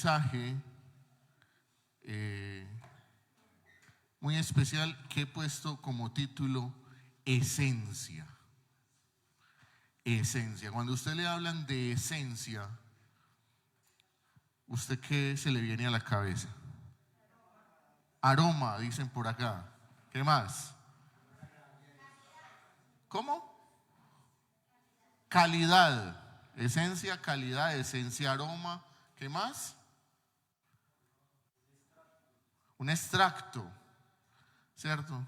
mensaje muy especial que he puesto como título Esencia. Esencia. Cuando a usted le hablan de esencia, ¿usted qué se le viene a la cabeza? Aroma, dicen por acá. ¿Qué más? ¿Cómo? Calidad. Esencia, calidad, esencia, aroma. ¿Qué más? Un extracto, ¿cierto?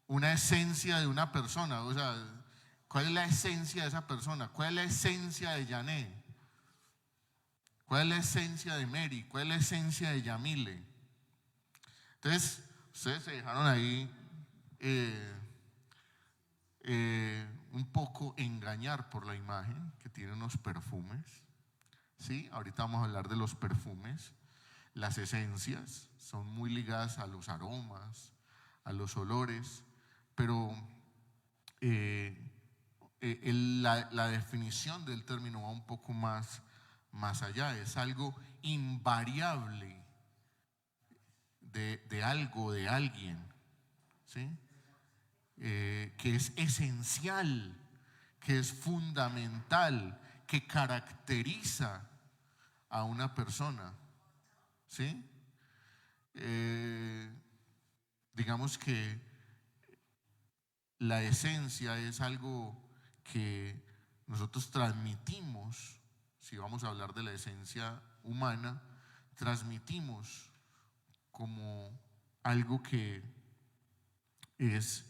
Una esencia de una persona. O sea, ¿cuál es la esencia de esa persona? ¿Cuál es la esencia de Yané? ¿Cuál es la esencia de Mary? ¿Cuál es la esencia de Yamile? Entonces, ustedes se dejaron ahí un poco engañar por la imagen que tiene unos perfumes. ¿Sí? Ahorita vamos a hablar de los perfumes. Las esencias son muy ligadas a los aromas, a los olores, pero la definición del término va un poco más allá. Es algo invariable de algo, de alguien, ¿sí? Que es esencial, que es fundamental, que caracteriza a una persona, ¿sí? Digamos que la esencia es algo que nosotros transmitimos. Si vamos a hablar de la esencia humana, transmitimos como algo que es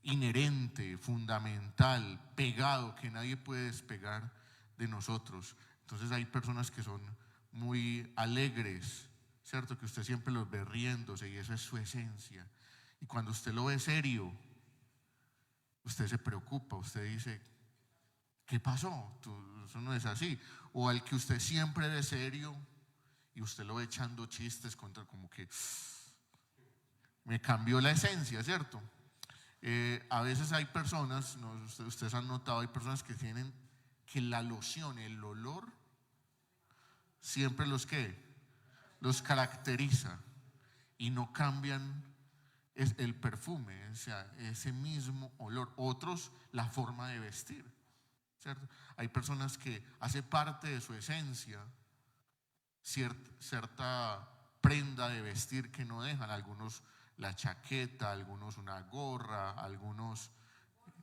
inherente, fundamental, pegado, que nadie puede despegar de nosotros. Entonces hay personas que son muy alegres, ¿cierto? Que usted siempre los ve riéndose y esa es su esencia. Y cuando usted lo ve serio, usted se preocupa, usted dice, ¿qué pasó? Eso no es así. O al que usted siempre ve serio y usted lo ve echando chistes contra, como que me cambió la esencia, ¿cierto? A veces hay personas, ¿no? Ustedes han notado, hay personas que tienen que la loción, el olor, siempre los caracteriza y no cambian el perfume, o sea, ese mismo olor. Otros, la forma de vestir, ¿cierto? Hay personas que hace parte de su esencia cierta prenda de vestir que no dejan. Algunos la chaqueta, algunos una gorra, algunos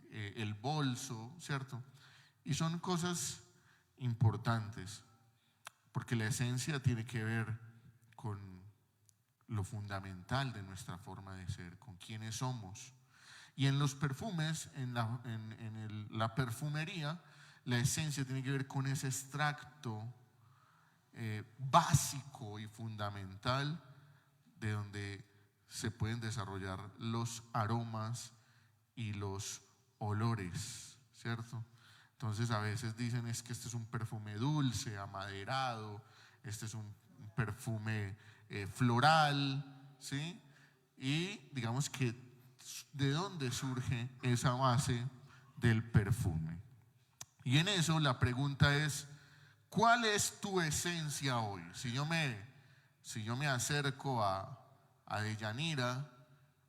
el bolso, ¿cierto? Y son cosas importantes, porque la esencia tiene que ver con lo fundamental de nuestra forma de ser, con quiénes somos. Y en los perfumes, en la perfumería, la esencia tiene que ver con ese extracto básico y fundamental de donde se pueden desarrollar los aromas y los olores, ¿cierto? Entonces a veces dicen es que este es un perfume dulce, amaderado, este es un perfume floral, ¿sí? Y digamos que de dónde surge esa base del perfume. Y en eso la pregunta es, ¿cuál es tu esencia hoy? Si yo me acerco a Deyanira,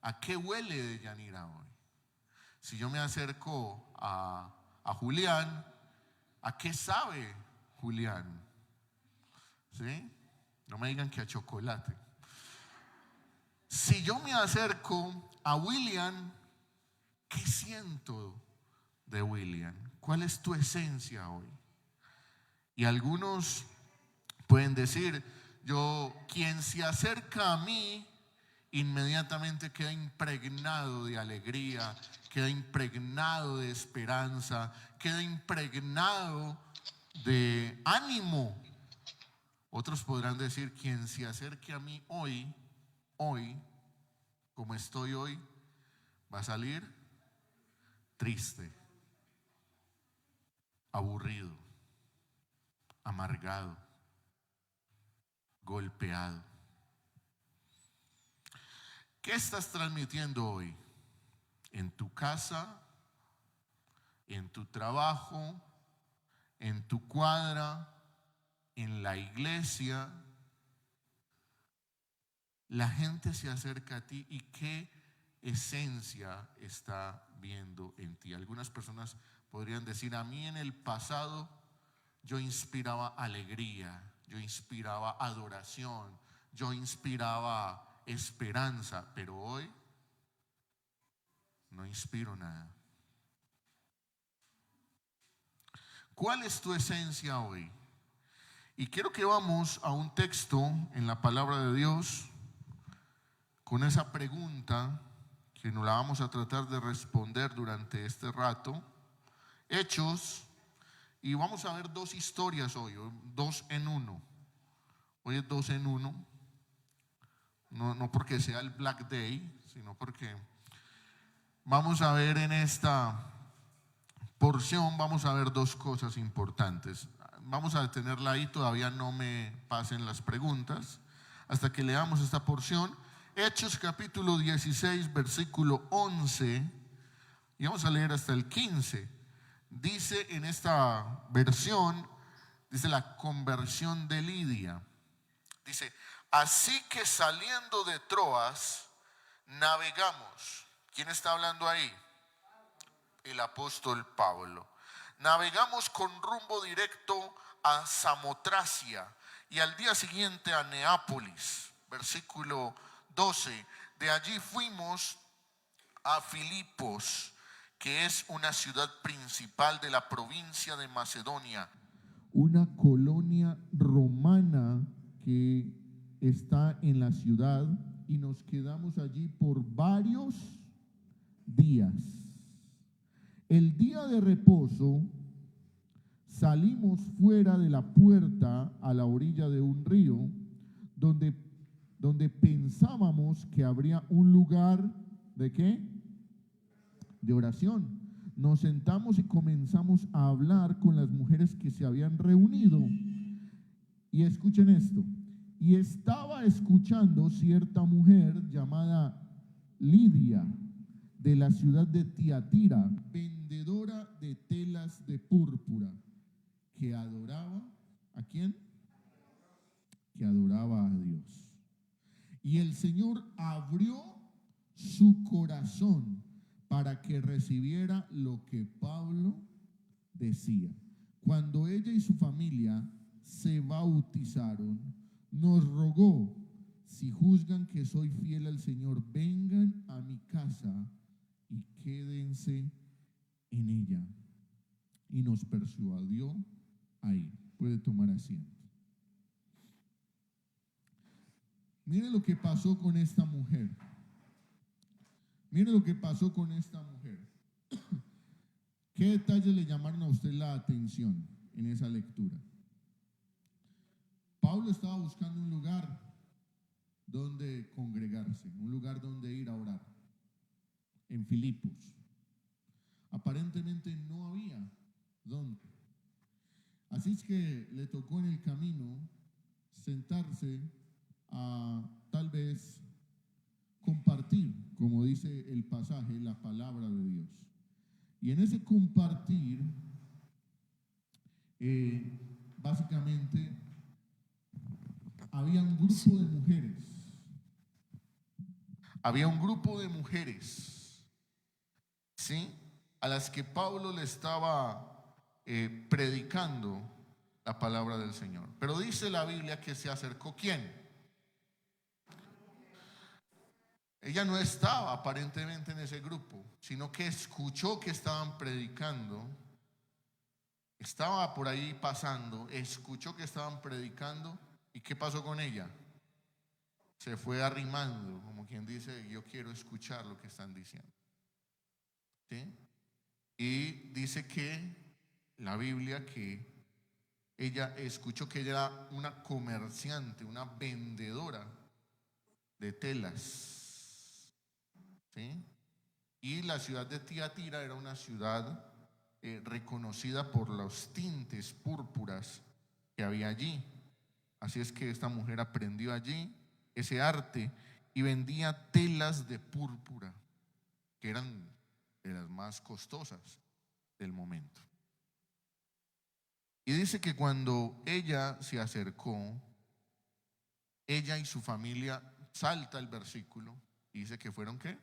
¿a qué huele Deyanira hoy? Si yo me acerco a Julián, ¿a qué sabe Julián? ¿Sí? No me digan que a chocolate. Si yo me acerco a William, ¿qué siento de William? ¿Cuál es tu esencia hoy? Y algunos pueden decir, quien se acerca a mí, inmediatamente queda impregnado de alegría, queda impregnado de esperanza, queda impregnado de ánimo. Otros podrán decir, quien se acerque a mí hoy, como estoy hoy, va a salir triste, aburrido, amargado, golpeado. ¿Qué estás transmitiendo hoy? En tu casa, en tu trabajo, en tu cuadra, en la iglesia, la gente se acerca a ti y qué esencia está viendo en ti. Algunas personas podrían decir: a mí en el pasado yo inspiraba alegría, yo inspiraba adoración, yo inspiraba esperanza, pero hoy no inspiro nada. ¿Cuál es tu esencia hoy? Y quiero que vamos a un texto en la palabra de Dios con esa pregunta que nos la vamos a tratar de responder durante este rato. Hechos, y vamos a ver dos historias hoy, dos en uno. Hoy es dos en uno, no porque sea el Black Day, sino porque vamos a ver en esta porción, vamos a ver dos cosas importantes. Vamos a detenerla ahí, todavía no me pasen las preguntas hasta que leamos esta porción. Hechos capítulo 16, versículo 11, y vamos a leer hasta el 15. Dice en esta versión, dice la conversión de Lidia. Dice: así que saliendo de Troas, navegamos. ¿Quién está hablando ahí? El apóstol Pablo. Navegamos con rumbo directo a Samotracia y al día siguiente a Neápolis. Versículo 12. De allí fuimos a Filipos, que es una ciudad principal de la provincia de Macedonia, una colonia romana que está en la ciudad, y nos quedamos allí por varios días. El día de reposo salimos fuera de la puerta a la orilla de un río donde pensábamos que habría un lugar ¿de qué? De oración. Nos sentamos y comenzamos a hablar con las mujeres que se habían reunido. Y escuchen esto: y estaba escuchando cierta mujer llamada Lidia, de la ciudad de Tiatira, vendedora de telas de púrpura, que adoraba ¿a quién? Que adoraba a Dios. Y el Señor abrió su corazón para que recibiera lo que Pablo decía. Cuando ella y su familia se bautizaron, nos rogó: si juzgan que soy fiel al Señor, vengan a mi casa y quédense en ella. Y nos persuadió a ir. Puede tomar asiento. Mire lo que pasó con esta mujer. Mire lo que pasó con esta mujer. ¿Qué detalles le llamaron a usted la atención en esa lectura? Pablo estaba buscando un lugar donde congregarse, un lugar donde ir a orar, en Filipos. Aparentemente no había dónde. Así es que le tocó en el camino sentarse a tal vez compartir, como dice el pasaje, la palabra de Dios. Y en ese compartir, básicamente, había un grupo de mujeres. Había un grupo de mujeres, ¿sí?, a las que Pablo le estaba predicando la palabra del Señor. Pero dice la Biblia que se acercó ¿quién? Ella no estaba aparentemente en ese grupo, sino que escuchó que estaban predicando. Estaba por ahí pasando, escuchó que estaban predicando. ¿Y qué pasó con ella? Se fue arrimando, como quien dice: yo quiero escuchar lo que están diciendo. ¿Sí? Y dice que la Biblia que ella escuchó que ella era una comerciante, una vendedora de telas. ¿Sí? Y la ciudad de Tiatira era una ciudad reconocida por los tintes púrpuras que había allí. Así es que esta mujer aprendió allí ese arte y vendía telas de púrpura, que eran de las más costosas del momento. Y dice que cuando ella se acercó, ella y su familia, salta el versículo, y dice que fueron ¿qué?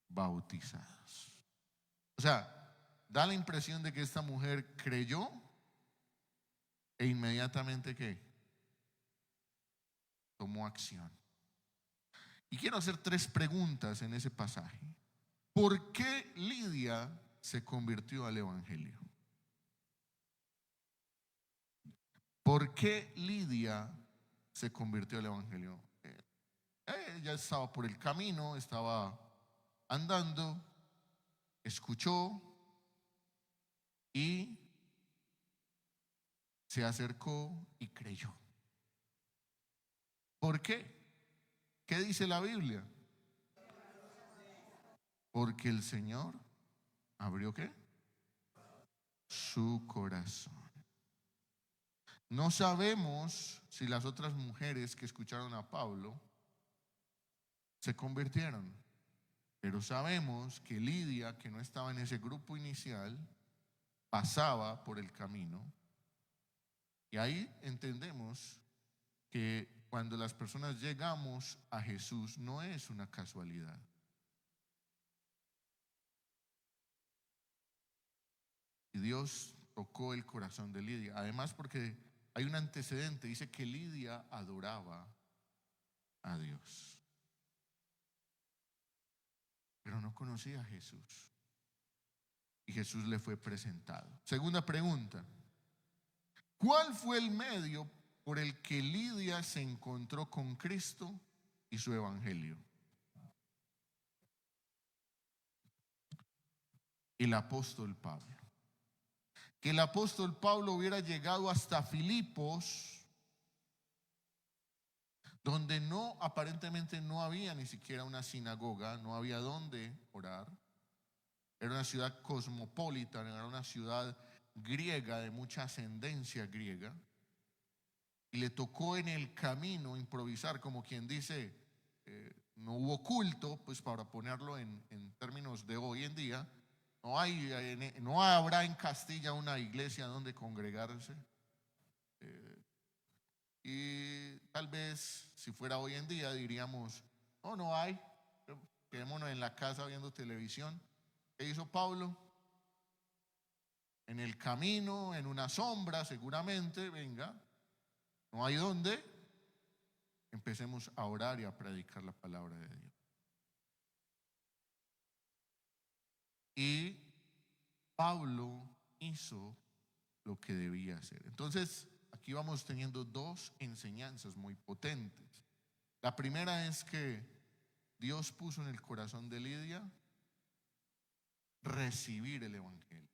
Bautizados. O sea, da la impresión de que esta mujer creyó e inmediatamente ¿qué? Tomó acción. Y quiero hacer 3 preguntas en ese pasaje. ¿Por qué Lidia se convirtió al evangelio? ¿Por qué Lidia se convirtió al evangelio? Ella estaba por el camino, estaba andando, escuchó y se acercó y creyó. ¿Por qué? ¿Qué dice la Biblia? Porque el Señor abrió ¿qué? Su corazón. No sabemos si las otras mujeres que escucharon a Pablo se convirtieron, pero sabemos que Lidia, que no estaba en ese grupo inicial, pasaba por el camino. Y ahí entendemos que cuando las personas llegamos a Jesús no es una casualidad. Y Dios tocó el corazón de Lidia. Además porque hay un antecedente, dice que Lidia adoraba a Dios, pero no conocía a Jesús. Y Jesús le fue presentado. Segunda pregunta: ¿cuál fue el medio por el que Lidia se encontró con Cristo y su evangelio? El apóstol Pablo. Que el apóstol Pablo hubiera llegado hasta Filipos, donde aparentemente no había ni siquiera una sinagoga, no había dónde orar. Era una ciudad cosmopolita, era una ciudad griega, de mucha ascendencia griega. Y le tocó en el camino improvisar, como quien dice, no hubo culto, pues para ponerlo en términos de hoy en día, no habrá en Castilla una iglesia donde congregarse. Y tal vez si fuera hoy en día diríamos, no hay, quedémonos en la casa viendo televisión. ¿Qué hizo Pablo? En el camino, en una sombra seguramente, venga, no hay dónde, empecemos a orar y a predicar la palabra de Dios. Y Pablo hizo lo que debía hacer. Entonces, aquí vamos teniendo 2 enseñanzas muy potentes. La primera es que Dios puso en el corazón de Lidia recibir el evangelio.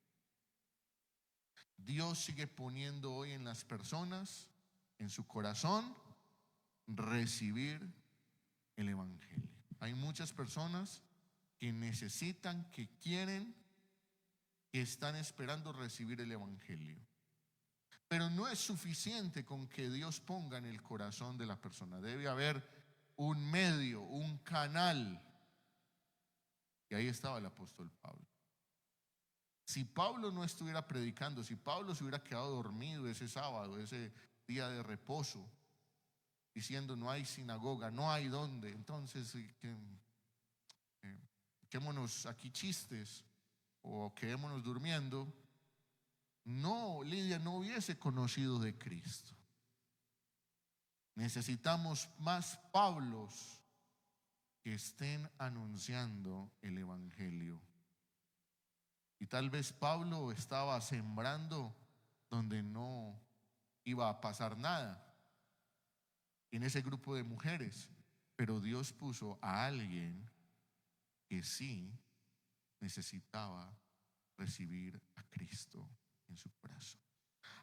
Dios sigue poniendo hoy en las personas, en su corazón, recibir el evangelio. Hay muchas personas que necesitan, que quieren, que están esperando recibir el evangelio. Pero no es suficiente con que Dios ponga en el corazón de la persona. Debe haber un medio, un canal. Y ahí estaba el apóstol Pablo. Si Pablo no estuviera predicando, si Pablo se hubiera quedado dormido ese sábado, ese día de reposo, diciendo no hay sinagoga, no hay dónde, entonces quedémonos aquí chistes o quedémonos durmiendo, no, Lidia no hubiese conocido de Cristo. Necesitamos más Pablos que estén anunciando el evangelio. Y tal vez Pablo estaba sembrando donde no iba a pasar nada, en ese grupo de mujeres, pero Dios puso a alguien que sí necesitaba recibir a Cristo en su corazón.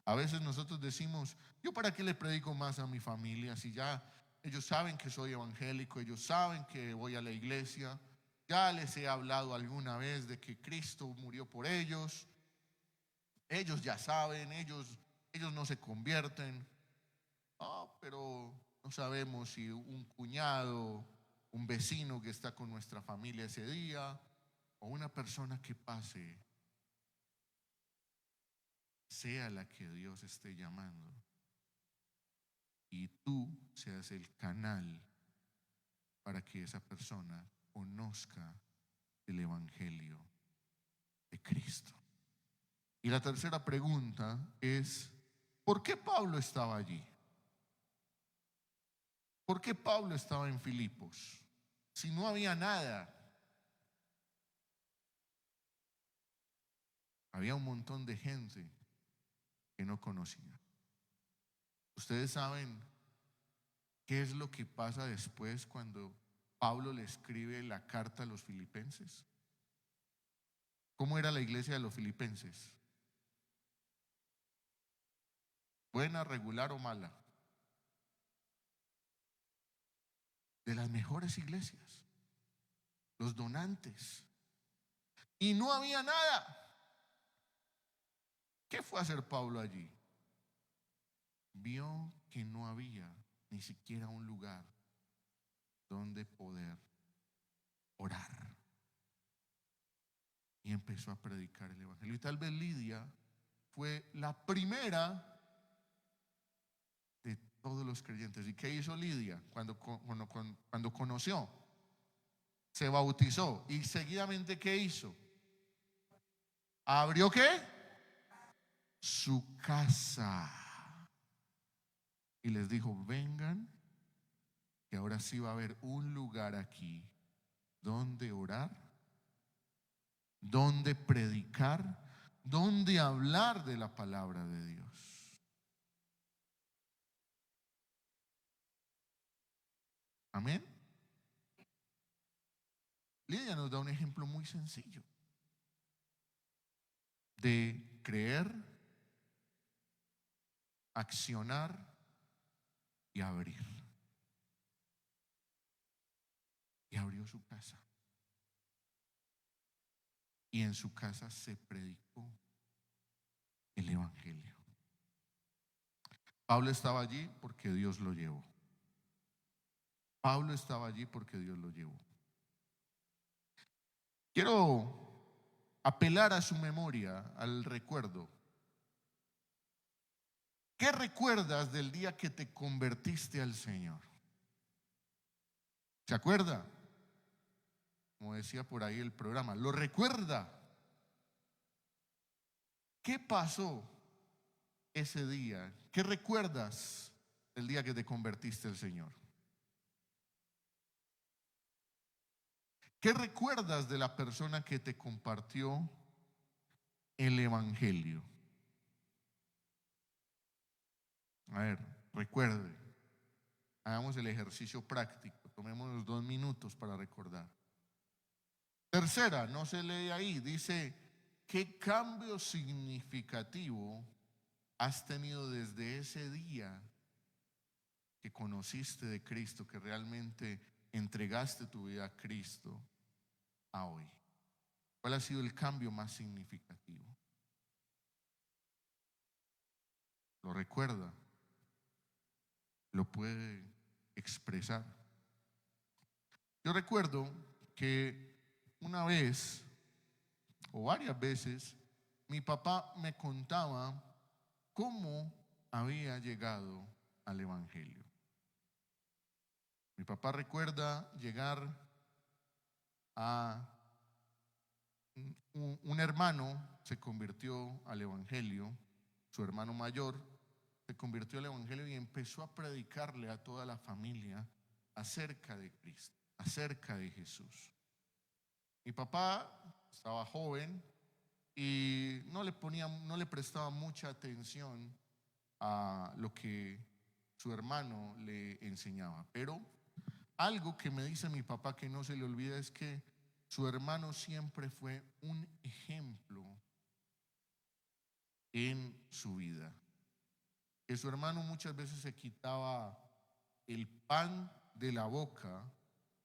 A veces nosotros decimos, ¿yo para qué le predico más a mi familia si ya ellos saben que soy evangélico, ellos saben que voy a la iglesia, ya les he hablado alguna vez de que Cristo murió por ellos, ellos ya saben, ellos no se convierten? Pero no sabemos si un cuñado, un vecino que está con nuestra familia ese día, o una persona que pase sea la que Dios esté llamando, y tú seas el canal para que esa persona conozca el Evangelio de Cristo. Y la tercera pregunta es, ¿por qué Pablo estaba allí? ¿Por qué Pablo estaba en Filipos? Si no había nada. Había un montón de gente que no conocía. ¿Ustedes saben qué es lo que pasa después cuando Pablo le escribe la carta a los filipenses? ¿Cómo era la iglesia de los filipenses? ¿Buena, regular o mala? De las mejores iglesias, los donantes. Y no había nada. ¿Qué fue a hacer Pablo allí? Vio que no había ni siquiera un lugar donde poder orar. Y empezó a predicar el evangelio. Y tal vez Lidia fue la primera de todos los creyentes. ¿Y qué hizo Lidia cuando conoció? Se bautizó. Y seguidamente, ¿qué hizo? ¿Abrió qué? Su casa. Y les dijo, vengan, que ahora sí va a haber un lugar aquí donde orar, donde predicar, donde hablar de la palabra de Dios. Amén. Lidia nos da un ejemplo muy sencillo de creer, accionar y abrir. Y abrió su casa. Y en su casa se predicó el evangelio. Pablo estaba allí porque Dios lo llevó. Pablo estaba allí porque Dios lo llevó. Quiero apelar a su memoria, al recuerdo. ¿Qué recuerdas del día que te convertiste al Señor? ¿Se acuerda? Como decía por ahí el programa, ¿lo recuerda? ¿Qué pasó ese día? ¿Qué recuerdas del día que te convertiste al Señor? ¿Qué recuerdas de la persona que te compartió el evangelio? A ver, recuerde. Hagamos el ejercicio práctico. Tomemos 2 minutos para recordar. Tercera, no se lee ahí. Dice, ¿qué cambio significativo has tenido desde ese día que conociste de Cristo, que realmente entregaste tu vida a Cristo, a hoy? ¿Cuál ha sido el cambio más significativo? ¿Lo recuerda? ¿Lo puede expresar? Yo recuerdo que una vez o varias veces mi papá me contaba cómo había llegado al evangelio. Mi papá recuerda llegar a un hermano, se convirtió al evangelio, su hermano mayor se convirtió al evangelio y empezó a predicarle a toda la familia acerca de Cristo, acerca de Jesús. Mi papá estaba joven y no le prestaba mucha atención a lo que su hermano le enseñaba. Pero algo que me dice mi papá que no se le olvida es que su hermano siempre fue un ejemplo en su vida. Que su hermano muchas veces se quitaba el pan de la boca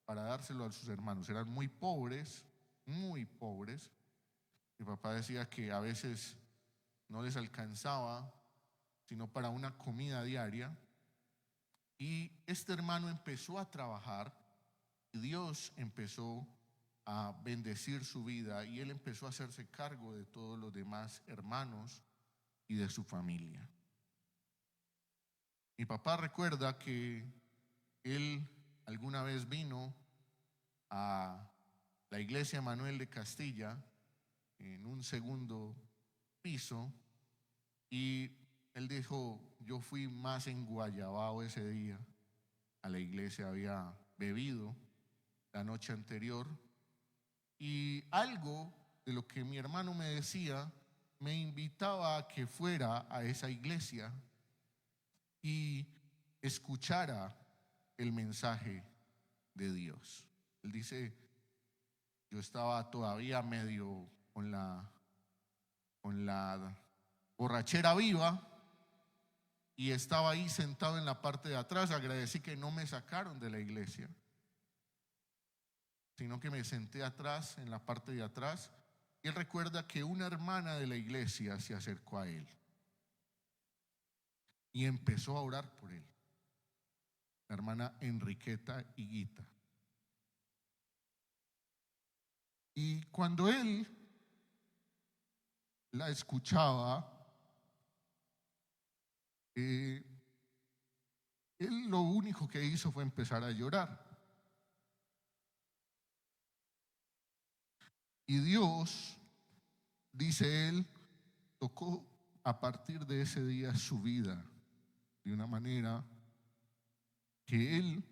para dárselo a sus hermanos. Eran muy pobres, muy pobres. Mi papá decía que a veces no les alcanzaba sino para una comida diaria. Y este hermano empezó a trabajar y Dios empezó a bendecir su vida y él empezó a hacerse cargo de todos los demás hermanos y de su familia. Mi papá recuerda que él alguna vez vino a la iglesia Manuel de Castilla en un segundo piso y él dijo, yo fui más enguayabao ese día a la iglesia, había bebido la noche anterior y algo de lo que mi hermano me decía me invitaba a que fuera a esa iglesia y escuchara el mensaje de Dios. Él dice, yo estaba todavía medio con la borrachera viva y estaba ahí sentado en la parte de atrás. Agradecí que no me sacaron de la iglesia, sino que me senté atrás, en la parte de atrás. Y él recuerda que una hermana de la iglesia se acercó a él y empezó a orar por él, la hermana Enriqueta Higuita. Y cuando él la escuchaba, él lo único que hizo fue empezar a llorar. Y Dios, dice él, tocó a partir de ese día su vida de una manera que él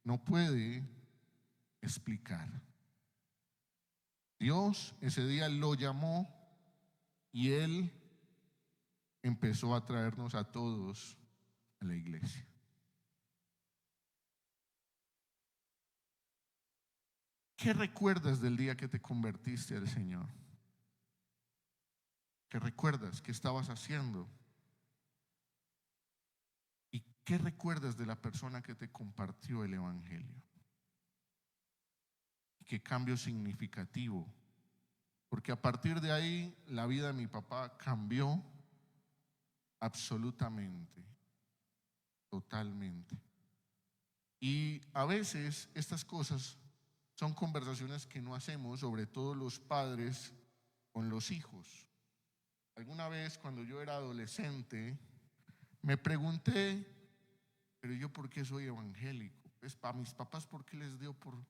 no puede explicar. Dios ese día lo llamó y él empezó a traernos a todos a la iglesia. ¿Qué recuerdas del día que te convertiste al Señor? ¿Qué recuerdas? ¿Qué estabas haciendo? ¿Y qué recuerdas de la persona que te compartió el Evangelio? ¿Qué cambio significativo? Porque a partir de ahí la vida de mi papá cambió absolutamente, totalmente. Y a veces estas cosas son conversaciones que no hacemos, sobre todo los padres con los hijos. Alguna vez cuando yo era adolescente me pregunté, pero yo ¿por qué soy evangélico? Pues para mis papás, ¿por qué les dio por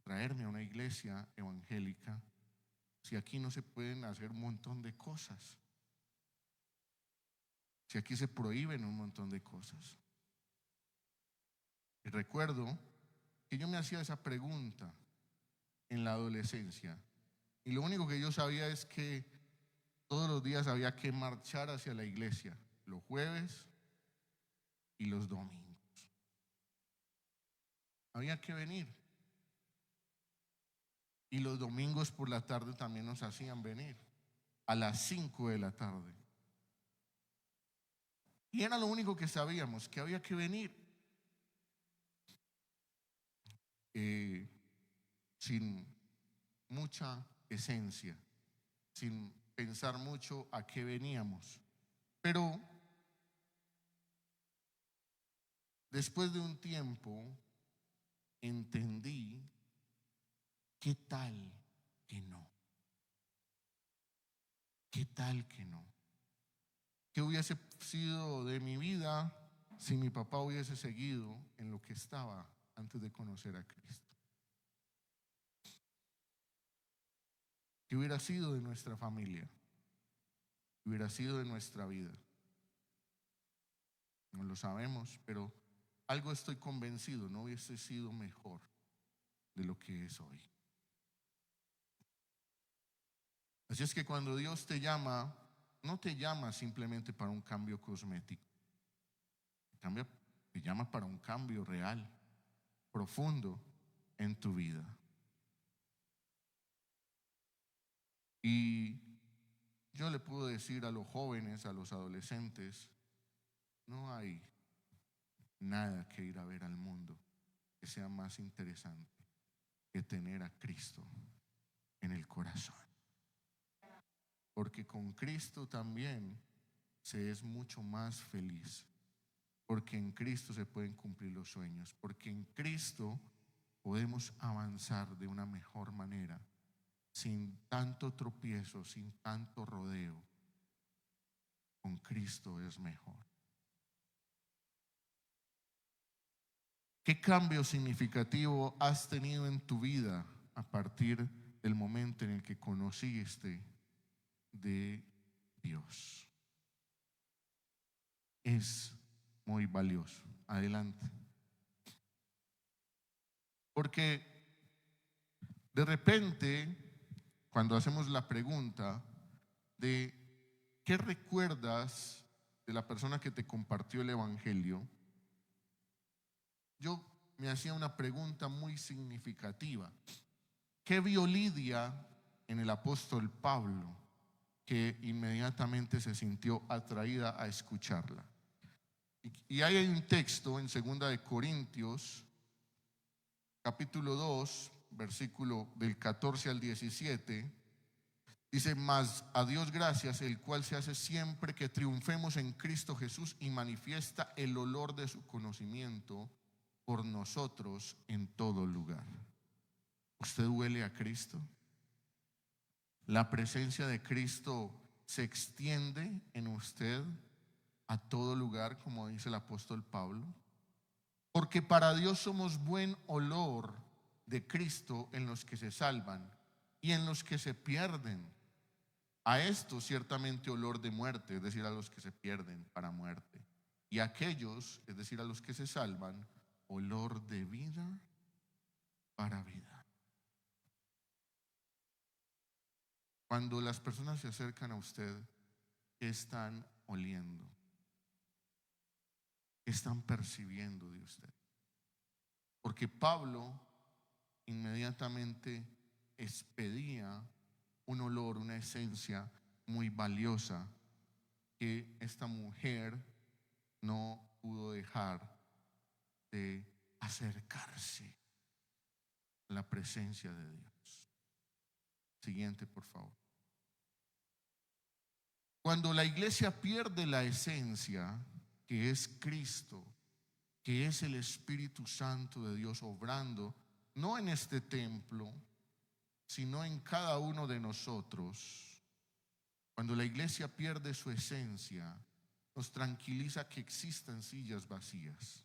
traerme a una iglesia evangélica si aquí no se pueden hacer un montón de cosas? Si aquí se prohíben un montón de cosas. Y recuerdo que yo me hacía esa pregunta en la adolescencia. Y lo único que yo sabía es que todos los días había que marchar hacia la iglesia, los jueves y los domingos. Había que venir. Y los domingos por la tarde también nos hacían venir, a las 5 de la tarde. Y era lo único que sabíamos, que había que venir. Sin mucha esencia, sin pensar mucho a qué veníamos. Pero después de un tiempo entendí qué tal que no. ¿Qué tal que no? ¿Qué hubiese sido de mi vida si mi papá hubiese seguido en lo que estaba antes de conocer a Cristo? ¿Qué hubiera sido de nuestra familia? ¿Qué hubiera sido de nuestra vida? No lo sabemos, pero algo estoy convencido, no hubiese sido mejor de lo que es hoy. Así es que cuando Dios te llama, no te llama simplemente para un cambio cosmético, te llama para un cambio real, profundo en tu vida. Y yo le puedo decir a los jóvenes, a los adolescentes, no hay nada que ir a ver al mundo que sea más interesante que tener a Cristo en el corazón. Porque con Cristo también se es mucho más feliz. Porque en Cristo se pueden cumplir los sueños. Porque en Cristo podemos avanzar de una mejor manera, sin tanto tropiezo, sin tanto rodeo. con Cristo es mejor. ¿Qué cambio significativo has tenido en tu vida a partir del momento en el que conociste de Dios? Es muy valioso. Adelante. Porque de repente, cuando hacemos la pregunta de ¿qué recuerdas de la persona que te compartió el Evangelio? Yo me hacía una pregunta muy significativa. ¿Qué vio Lidia en el apóstol Pablo que inmediatamente se sintió atraída a escucharla? Y ahí hay un texto en 2 Corintios, capítulo 2, versículo del 14 al 17. Dice: mas a Dios gracias, el cual se hace siempre que triunfemos en Cristo Jesús y manifiesta el olor de su conocimiento por nosotros en todo lugar. ¿Usted huele a Cristo? ¿La presencia de Cristo se extiende en usted a todo lugar, como dice el apóstol Pablo? Porque para Dios somos buen olor de Cristo en los que se salvan y en los que se pierden. A estos ciertamente olor de muerte, es decir, a los que se pierden para muerte. Y a aquellos, es decir, a los que se salvan, olor de vida para vida. Cuando las personas se acercan a usted, ¿qué están oliendo? ¿Qué están percibiendo de usted? Porque Pablo inmediatamente expedía un olor, una esencia muy valiosa que esta mujer no pudo dejar de acercarse a la presencia de Dios. Siguiente, por favor. Cuando la iglesia pierde la esencia, que es Cristo, que es el Espíritu Santo de Dios obrando, no en este templo, sino en cada uno de nosotros. Cuando la iglesia pierde su esencia, nos tranquiliza que existan sillas vacías.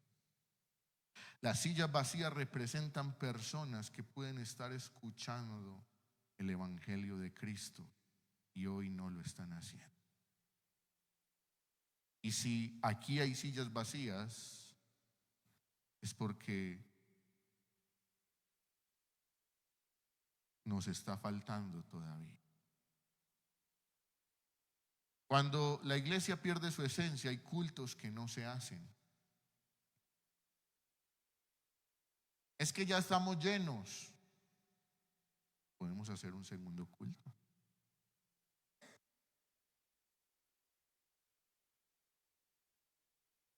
Las sillas vacías representan personas que pueden estar escuchando el Evangelio de Cristo y hoy no lo están haciendo. Y si aquí hay sillas vacías, es porque nos está faltando todavía. Cuando la iglesia pierde su esencia, hay cultos que no se hacen. Es que ya estamos llenos. Podemos hacer un segundo culto.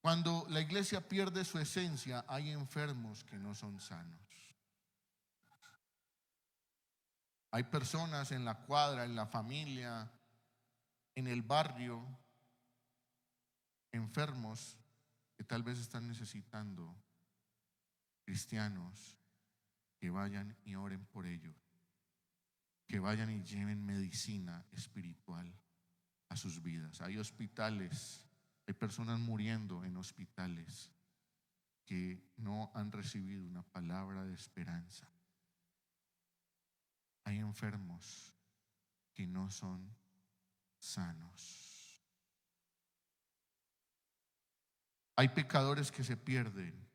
Cuando la iglesia pierde su esencia, hay enfermos que no son sanos. Hay personas en la cuadra, en la familia, en el barrio, enfermos que tal vez están necesitando cristianos que vayan y oren por ellos, que vayan y lleven medicina espiritual a sus vidas. Hay hospitales, hay personas muriendo en hospitales que no han recibido una palabra de esperanza. Hay enfermos que no son sanos. Hay pecadores que se pierden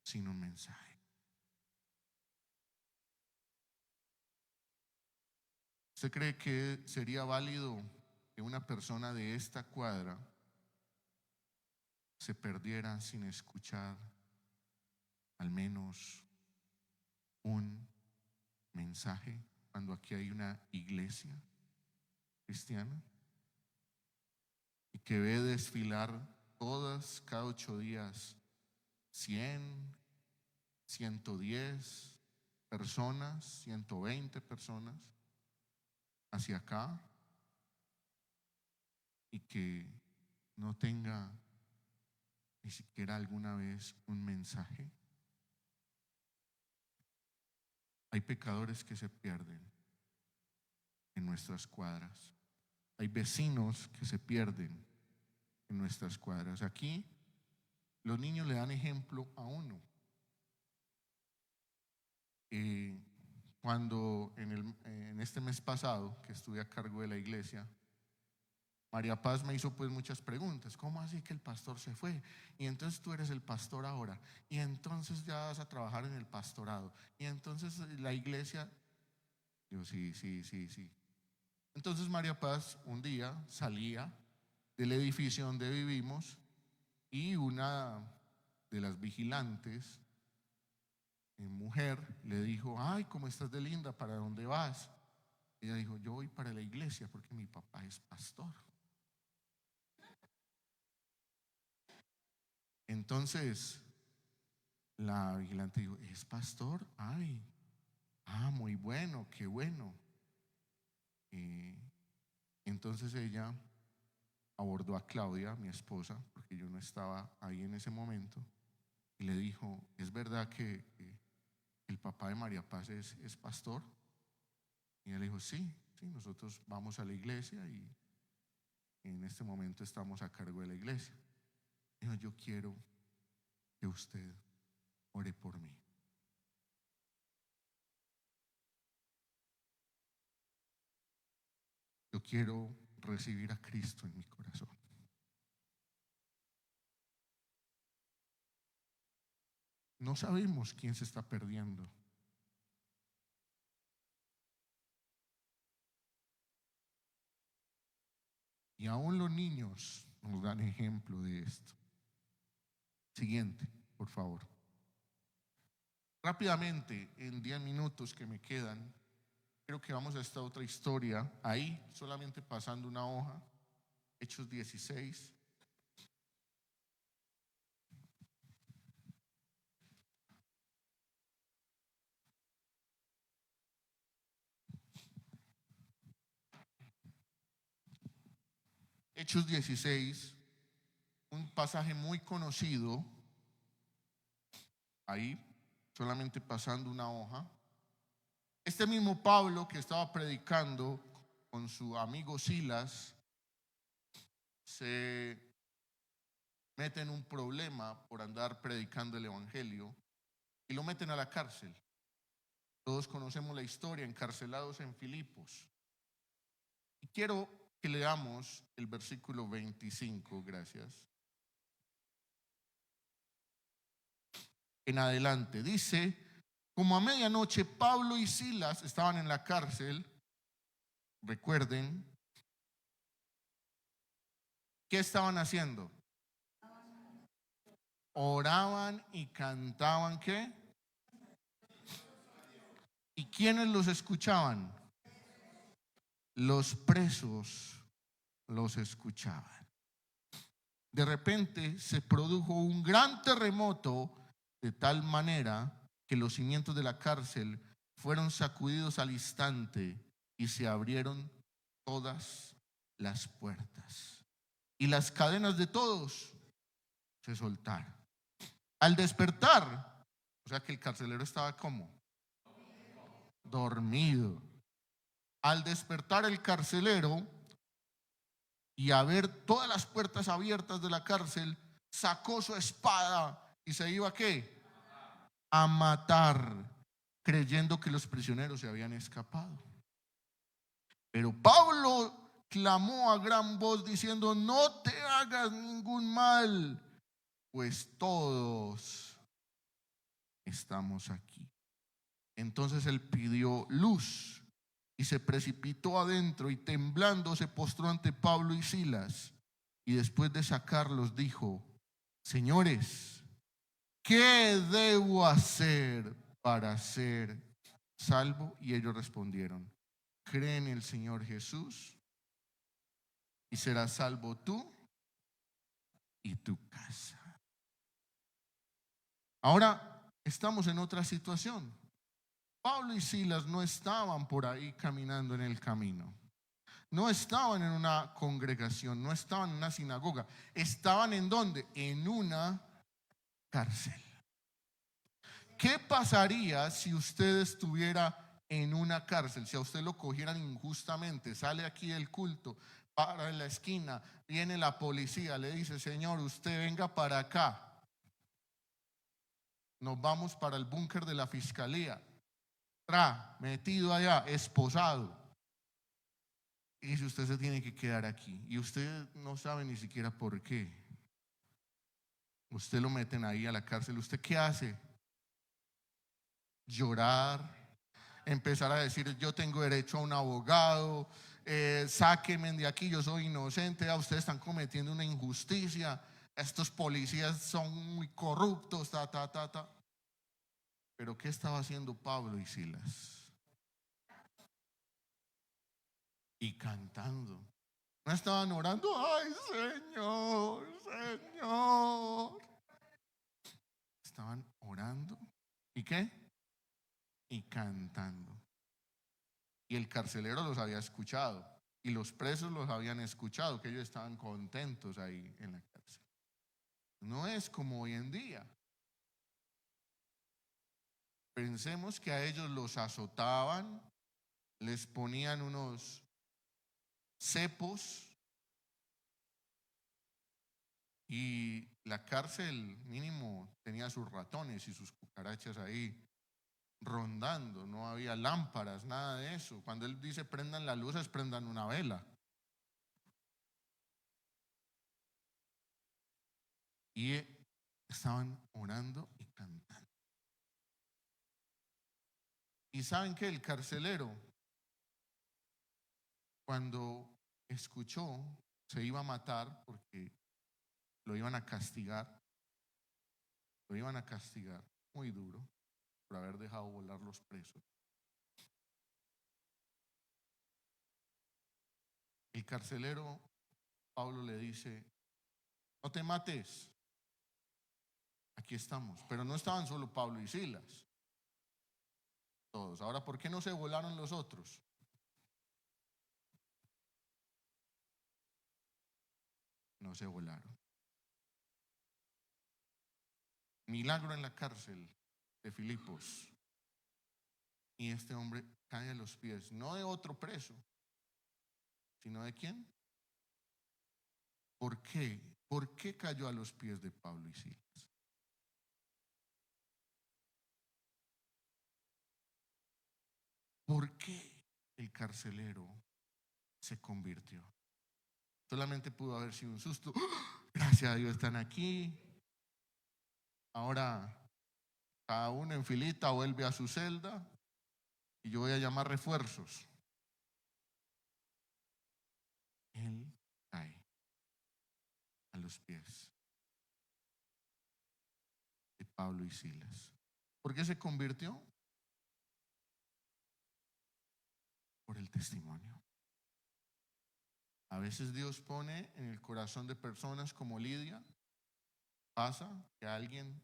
sin un mensaje. ¿Usted cree que sería válido que una persona de esta cuadra se perdiera sin escuchar al menos un mensaje cuando aquí hay una iglesia cristiana y que ve desfilar cada 8 días 100, 110 personas, 120 personas hacia acá y que no tenga ni siquiera alguna vez un mensaje? Hay pecadores que se pierden en nuestras cuadras. hay vecinos que se pierden en nuestras cuadras. Aquí los niños le dan ejemplo a uno. Cuando en este mes pasado que estuve a cargo de la iglesia, María Paz me hizo pues muchas preguntas. ¿Cómo así que el pastor se fue? Y entonces tú eres el pastor ahora. Y entonces ya vas a trabajar en el pastorado. Y entonces la iglesia. Yo sí. Entonces María Paz un día salía del edificio donde vivimos y una de las vigilantes, mujer, le dijo: ay, ¿cómo estás de linda? ¿Para dónde vas? Ella dijo: yo voy para la iglesia porque mi papá es pastor. Entonces la vigilante dijo: ¿es pastor? Ay, muy bueno, qué bueno. Entonces ella abordó a Claudia, mi esposa, porque yo no estaba ahí en ese momento, y le dijo: ¿es verdad que el papá de María Paz es pastor? Y ella le dijo: sí, nosotros vamos a la iglesia y en este momento estamos a cargo de la iglesia. Dijo: yo quiero que usted ore por mí. Yo quiero recibir a Cristo en mi corazón. No sabemos quién se está perdiendo. Y aún los niños nos dan ejemplo de esto. Siguiente, por favor. Rápidamente, en 10 minutos que me quedan, creo que vamos a esta otra historia. Ahí, solamente pasando una hoja, Hechos 16. Hechos 16, un pasaje muy conocido. Ahí, solamente pasando una hoja. Este mismo Pablo que estaba predicando con su amigo Silas se mete en un problema por andar predicando el evangelio y lo meten a la cárcel. Todos conocemos la historia, encarcelados en Filipos. Y quiero que leamos el versículo 25, gracias. En adelante dice: como a medianoche Pablo y Silas estaban en la cárcel. Recuerden, ¿qué estaban haciendo? Oraban y cantaban, ¿qué? ¿Y quiénes los escuchaban? Los presos los escuchaban. De repente se produjo un gran terremoto, de tal manera que los cimientos de la cárcel fueron sacudidos al instante y se abrieron todas las puertas y las cadenas de todos se soltaron. Al despertar, o sea que el carcelero estaba como dormido. Al despertar el carcelero y a ver todas las puertas abiertas de la cárcel, sacó su espada y se iba ¿a qué? A matar, creyendo que los prisioneros se habían escapado. Pero Pablo clamó a gran voz diciendo: no te hagas ningún mal, pues todos estamos aquí. Entonces él pidió luz y se precipitó adentro y temblando se postró ante Pablo y Silas, y después de sacarlos dijo: señores, ¿qué debo hacer para ser salvo? Y ellos respondieron: cree en el Señor Jesús y serás salvo tú y tu casa. Ahora estamos en otra situación. Pablo y Silas no estaban por ahí caminando en el camino. No estaban en una congregación, no estaban en una sinagoga. Estaban ¿en dónde? En una cárcel. ¿Qué pasaría si usted estuviera en una cárcel? Si a usted lo cogieran injustamente, sale aquí del culto, para en la esquina, viene la policía, le dice: señor, usted venga para acá, nos vamos para el búnker de la fiscalía. Metido allá, esposado. Y dice: usted se tiene que quedar aquí. Y usted no sabe ni siquiera por qué. Usted lo meten ahí a la cárcel. ¿Usted qué hace? Llorar, empezar a decir: yo tengo derecho a un abogado, sáquenme de aquí, yo soy inocente, ustedes están cometiendo una injusticia, estos policías son muy corruptos, ta. Pero ¿qué estaba haciendo Pablo y Silas? Y cantando. No estaban orando: ay, Señor, Señor. Estaban orando. ¿Y qué? Y cantando. Y el carcelero los había escuchado. Y los presos los habían escuchado, que ellos estaban contentos ahí en la cárcel. No es como hoy en día. Pensemos que a ellos los azotaban, les ponían unos cepos, y la cárcel mínimo tenía sus ratones y sus cucarachas ahí rondando. No había lámparas, nada de eso. Cuando él dice prendan las luces, prendan una vela. Y estaban orando y cantando. ¿Y saben qué? El carcelero, cuando escuchó, se iba a matar porque lo iban a castigar. Lo iban a castigar muy duro por haber dejado volar los presos. El carcelero, Pablo le dice: no te mates, aquí estamos. Pero no estaban solo Pablo y Silas, todos. Ahora, ¿por qué no se volaron los otros? No se volaron. Milagro en la cárcel de Filipos. Y este hombre cae a los pies, no de otro preso, sino de quién. ¿Por qué? ¿Por qué cayó a los pies de Pablo y Silas? ¿Por qué el carcelero se convirtió? Solamente pudo haber sido un susto. ¡Oh! Gracias a Dios están aquí. Ahora cada uno en filita vuelve a su celda y yo voy a llamar refuerzos. Él cae a los pies de Pablo y Silas. ¿Por qué se convirtió? Por el testimonio. A veces Dios pone en el corazón de personas como Lidia, pasa que alguien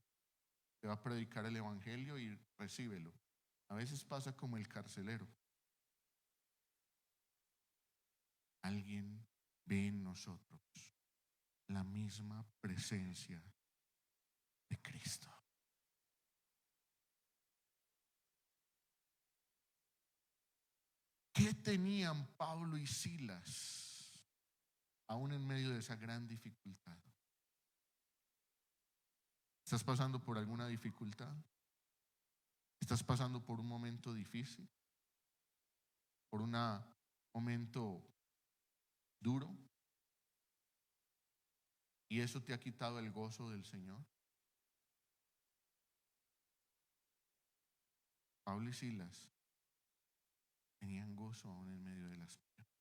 te va a predicar el evangelio y recíbelo. A veces pasa como el carcelero. Alguien ve en nosotros la misma presencia de Cristo. ¿Qué tenían Pablo y Silas aún en medio de esa gran dificultad? ¿Estás pasando por alguna dificultad? ¿Estás pasando por un momento difícil? ¿Por un momento duro? ¿Y eso te ha quitado el gozo del Señor? Pablo y Silas tenían gozo aún en medio de las pruebas.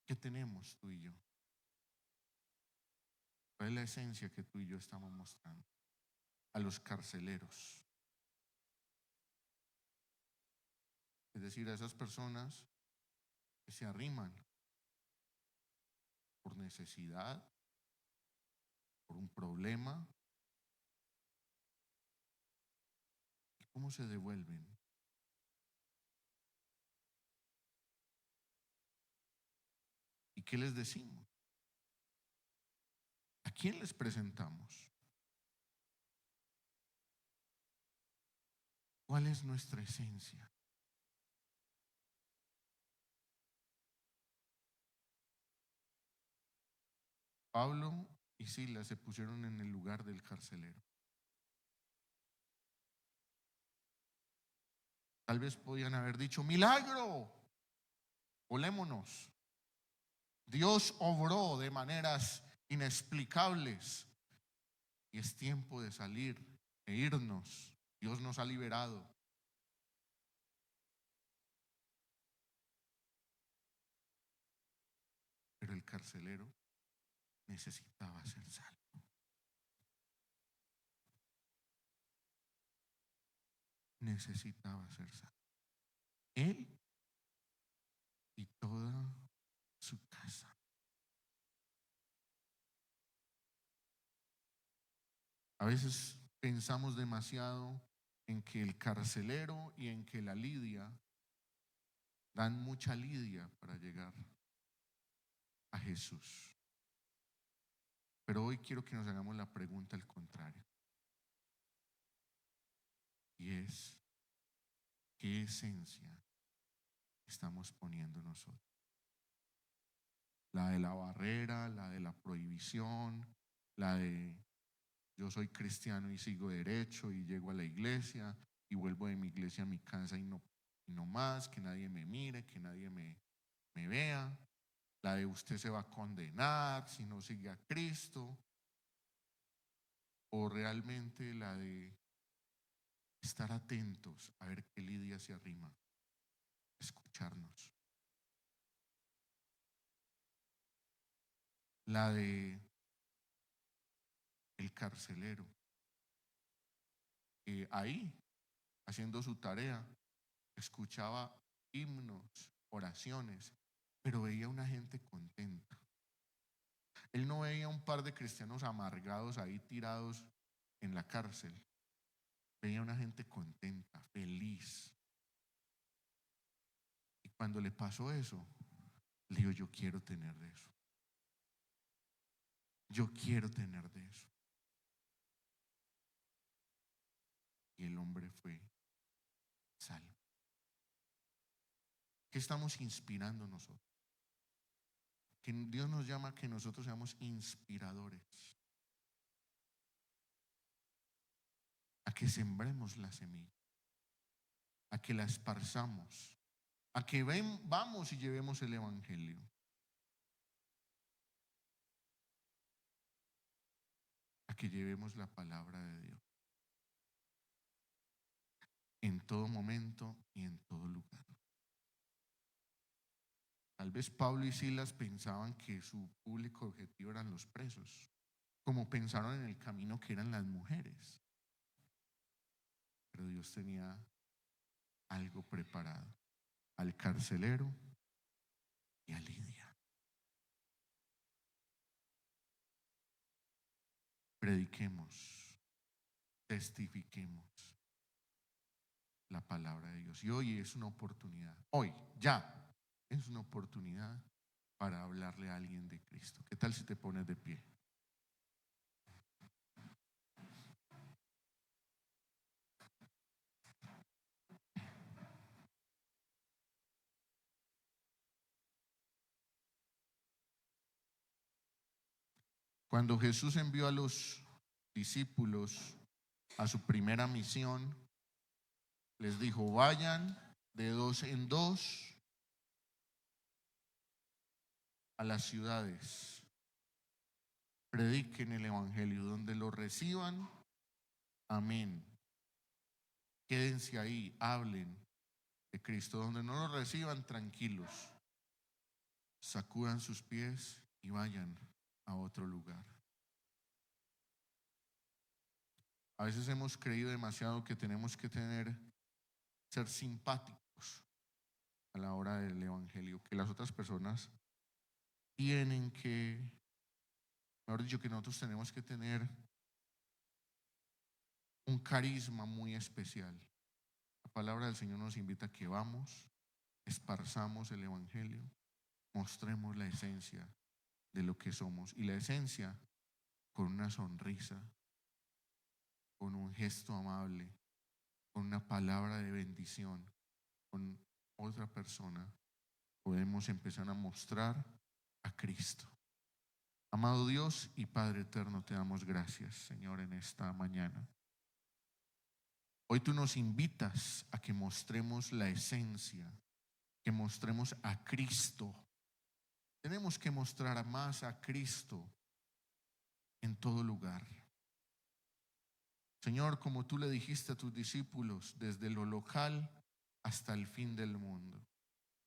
¿Qué tenemos tú y yo? ¿Cuál es la esencia que tú y yo estamos mostrando a los carceleros? Es decir, a esas personas que se arriman por necesidad, por un problema. ¿Y cómo se devuelven? ¿Y qué les decimos? ¿A quién les presentamos? ¿Cuál es nuestra esencia? Pablo y Silas se pusieron en el lugar del carcelero. Tal vez podían haber dicho: milagro, volémonos. Dios obró de maneras inexplicables y es tiempo de salir e irnos. Dios nos ha liberado. Pero el carcelero necesitaba ser salvo. Necesitaba ser salvo. Él y toda su casa. A veces pensamos demasiado en que el carcelero y en que la lidia dan mucha lidia para llegar a Jesús. Pero hoy quiero que nos hagamos la pregunta al contrario. Y es: ¿qué esencia estamos poniendo nosotros? La de la barrera, la de la prohibición, la de yo soy cristiano y sigo derecho y llego a la iglesia y vuelvo de mi iglesia a mi casa y no más, que nadie me mire, que nadie me vea. La de usted se va a condenar si no sigue a Cristo. O realmente la de estar atentos a ver qué lidia se arrima, escucharnos. La de el carcelero, que ahí, haciendo su tarea, escuchaba himnos, oraciones, pero veía una gente contenta. Él no veía un par de cristianos amargados ahí tirados en la cárcel. Veía una gente contenta, feliz. Y cuando le pasó eso, le dijo: yo quiero tener de eso. Yo quiero tener de eso. Y el hombre fue salvo. ¿Qué estamos inspirando nosotros? Que Dios nos llama a que nosotros seamos inspiradores, a que sembremos la semilla, a que la esparzamos, a que vamos y llevemos el evangelio. A que llevemos la palabra de Dios en todo momento y en todo lugar. Tal vez Pablo y Silas pensaban que su público objetivo eran los presos, como pensaron en el camino que eran las mujeres. Pero Dios tenía algo preparado: al carcelero y a Lidia. Prediquemos, testifiquemos la palabra de Dios. Y hoy es una oportunidad, hoy, ya, es una oportunidad para hablarle a alguien de Cristo. ¿Qué tal si te pones de pie? Cuando Jesús envió a los discípulos a su primera misión, les dijo: vayan de dos en dos a las ciudades, prediquen el evangelio, donde lo reciban, amén. Quédense ahí, hablen de Cristo. Donde no lo reciban, tranquilos, sacudan sus pies y vayan a otro lugar. A veces hemos creído demasiado que tenemos que ser simpáticos a la hora del evangelio, que las otras personas tienen que, mejor dicho, que nosotros tenemos que tener un carisma muy especial. La palabra del Señor nos invita a que vamos, esparzamos el evangelio, mostremos la esencia de lo que somos, y la esencia con una sonrisa, con un gesto amable, con una palabra de bendición, con otra persona, podemos empezar a mostrar a Cristo. Amado Dios y Padre eterno, te damos gracias, Señor, en esta mañana. Hoy tú nos invitas a que mostremos la esencia, que mostremos a Cristo. Tenemos que mostrar más a Cristo en todo lugar. Señor, como tú le dijiste a tus discípulos, desde lo local hasta el fin del mundo.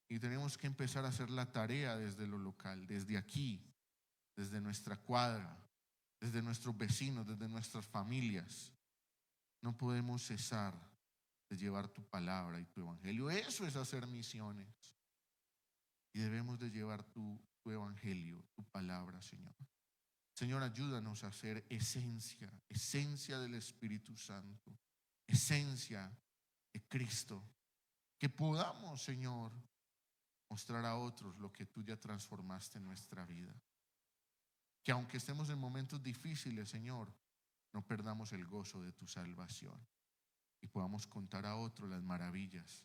Y tenemos que empezar a hacer la tarea desde lo local, desde aquí, desde nuestra cuadra, desde nuestros vecinos, desde nuestras familias. No podemos cesar de llevar tu palabra y tu evangelio. Eso es hacer misiones. Y debemos de llevar tu evangelio, tu palabra, Señor. Señor, ayúdanos a hacer esencia del Espíritu Santo, esencia de Cristo. Que podamos, Señor, mostrar a otros lo que tú ya transformaste en nuestra vida. Que aunque estemos en momentos difíciles, Señor, no perdamos el gozo de tu salvación y podamos contar a otros las maravillas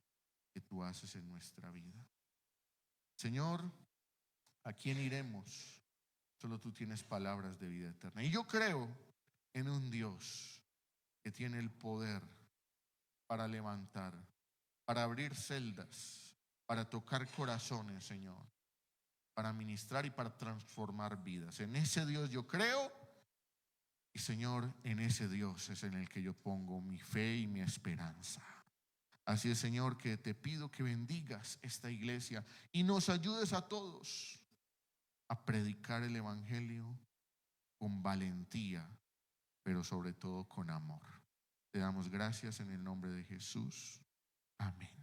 que tú haces en nuestra vida. Señor, ¿a quién iremos? Solo tú tienes palabras de vida eterna. Y yo creo en un Dios que tiene el poder para levantar, para abrir celdas, para tocar corazones, Señor, para ministrar y para transformar vidas. En ese Dios yo creo. Y Señor, en ese Dios es en el que yo pongo mi fe y mi esperanza. Así es, Señor, que te pido que bendigas esta iglesia y nos ayudes a todos a predicar el evangelio con valentía, pero sobre todo con amor. Te damos gracias en el nombre de Jesús. Amén.